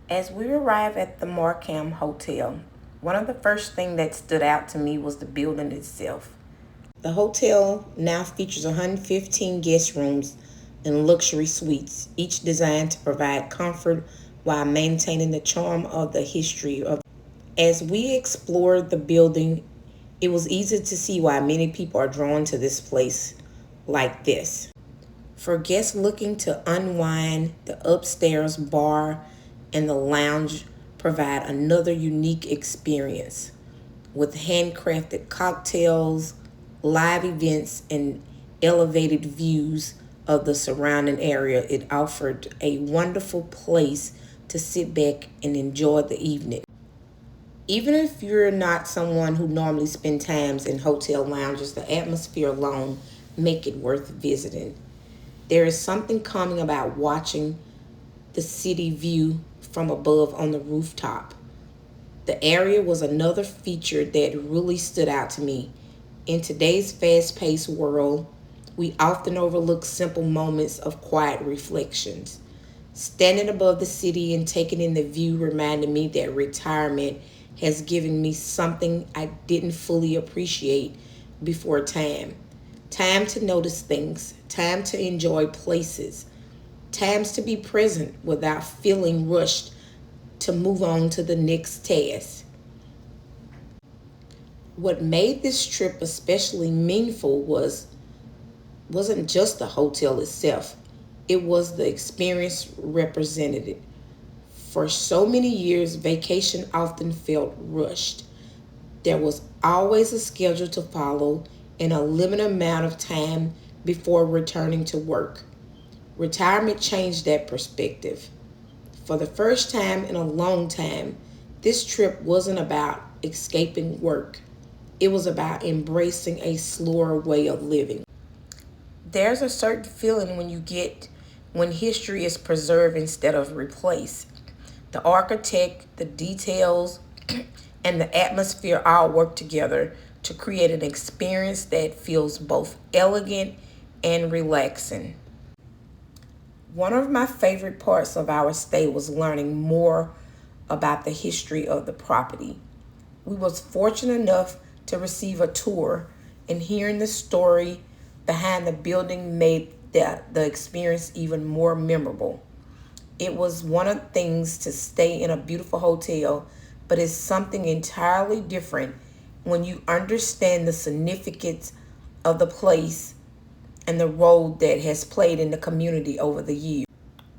As we arrived at the Markham Hotel, one of the first things that stood out to me was the building itself. The hotel now features 115 guest rooms and luxury suites, each designed to provide comfort while maintaining the charm of the history of. As we explored the building, it was easy to see why many people are drawn to this place like this. For guests looking to unwind, the upstairs bar and the lounge provide another unique experience with handcrafted cocktails, live events, and elevated views of the surrounding area. It offered a wonderful place to sit back and enjoy the evening. Even if you're not someone who normally spends times in hotel lounges, the atmosphere alone make it worth visiting. There is something calming about watching the city view from above on the rooftop. The area was another feature that really stood out to me. In today's fast-paced world, we often overlook simple moments of quiet reflections. Standing above the city and taking in the view reminded me that retirement has given me something I didn't fully appreciate before time. Time to notice things, time to enjoy places, times to be present without feeling rushed to move on to the next task. What made this trip especially meaningful wasn't just the hotel itself. It was the experience represented. For so many years, vacation often felt rushed. There was always a schedule to follow and a limited amount of time before returning to work. Retirement changed that perspective. For the first time in a long time, this trip wasn't about escaping work. It was about embracing a slower way of living. There's a certain feeling when you get when history is preserved instead of replaced. The architect, the details, and the atmosphere all work together to create an experience that feels both elegant and relaxing. One of my favorite parts of our stay was learning more about the history of the property. We was fortunate enough to receive a tour, and hearing the story behind the building made the experience even more memorable. It was one of the things to stay in a beautiful hotel, but it's something entirely different when you understand the significance of the place and the role that has played in the community over the years.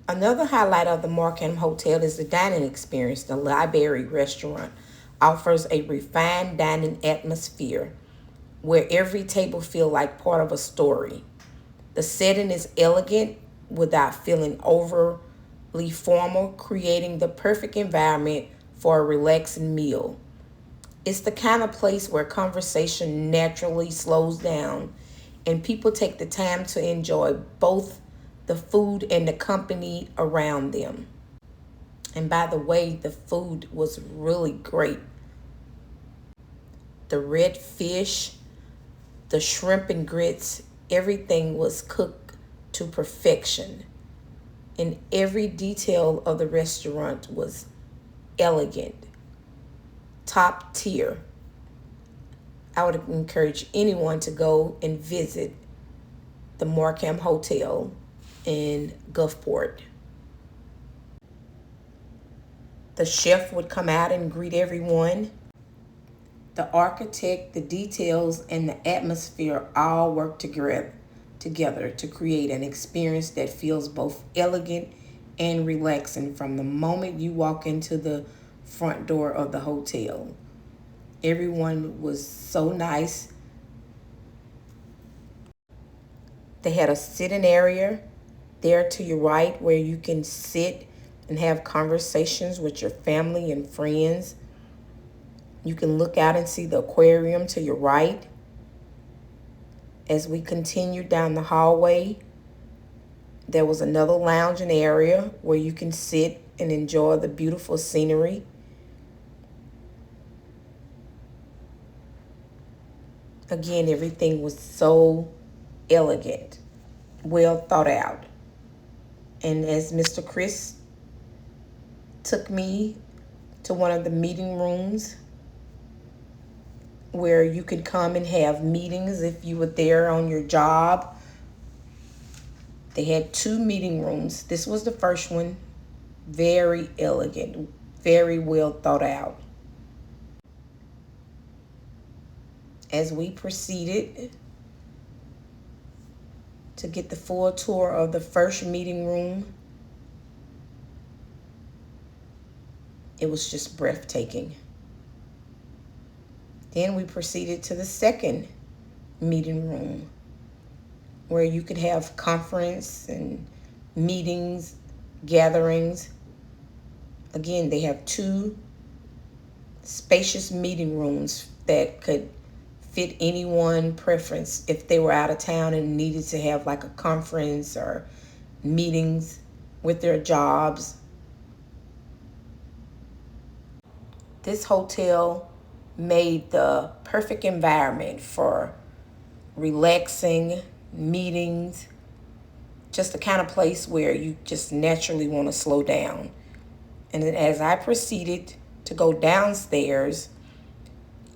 Another highlight of the Markham Hotel is the dining experience. The Library Restaurant offers a refined dining atmosphere where every table feels like part of a story. The setting is elegant without feeling overly formal, creating the perfect environment for a relaxing meal. It's the kind of place where conversation naturally slows down and people take the time to enjoy both the food and the company around them. And by the way, the food was really great. The red fish, the shrimp and grits, everything was cooked to perfection. And every detail of the restaurant was elegant, top tier. I would encourage anyone to go and visit the Markham Hotel in Gulfport. The chef would come out and greet everyone. The architect, the details, and the atmosphere all work together to create an experience that feels both elegant and relaxing from the moment you walk into the front door of the hotel. Everyone was so nice. They had a sitting area there to your right where you can sit and have conversations with your family and friends. You can look out and see the aquarium to your right. As we continued down the hallway, there was another lounging area where you can sit and enjoy the beautiful scenery. Again, everything was so elegant, well thought out. And as Mr. Chris took me to one of the meeting rooms where you could come and have meetings if you were there on your job. They had 2 meeting rooms. This was the first one. Very elegant, very well thought out. As we proceeded to get the full tour of the first meeting room, it was just breathtaking. Then we proceeded to the second meeting room where you could have conference and meetings, gatherings. Again, they have 2 spacious meeting rooms that could fit anyone preference if they were out of town and needed to have like a conference or meetings with their jobs. This hotel made the perfect environment for relaxing, meetings, just the kind of place where you just naturally want to slow down. And then as I proceeded to go downstairs,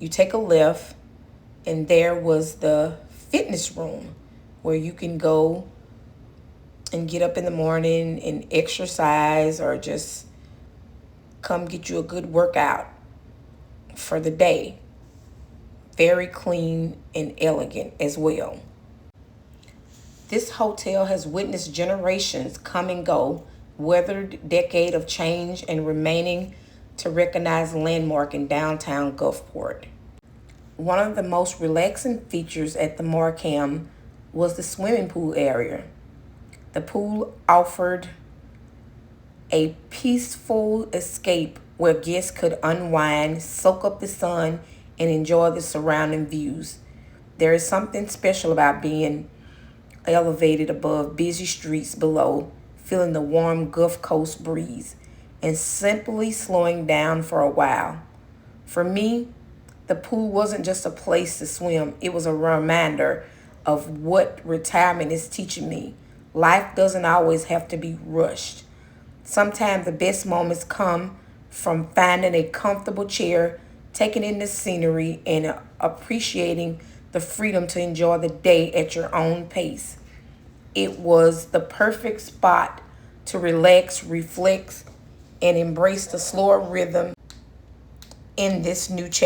you take a left, and there was the fitness room where you can go and get up in the morning and exercise or just come get you a good workout for the day. Very clean and elegant as well. This hotel has witnessed generations come and go, weathered decade of change, and remaining to recognize landmark in downtown Gulfport. One of the most relaxing features at the Markham was the swimming pool area. The pool offered a peaceful escape where guests could unwind, soak up the sun, and enjoy the surrounding views. There is something special about being elevated above busy streets below, feeling the warm Gulf Coast breeze, and simply slowing down for a while. For me, the pool wasn't just a place to swim. It was a reminder of what retirement is teaching me. Life doesn't always have to be rushed. Sometimes the best moments come from finding a comfortable chair, taking in the scenery, and appreciating the freedom to enjoy the day at your own pace. It was the perfect spot to relax, reflect, and embrace the slower rhythm in this new chapter.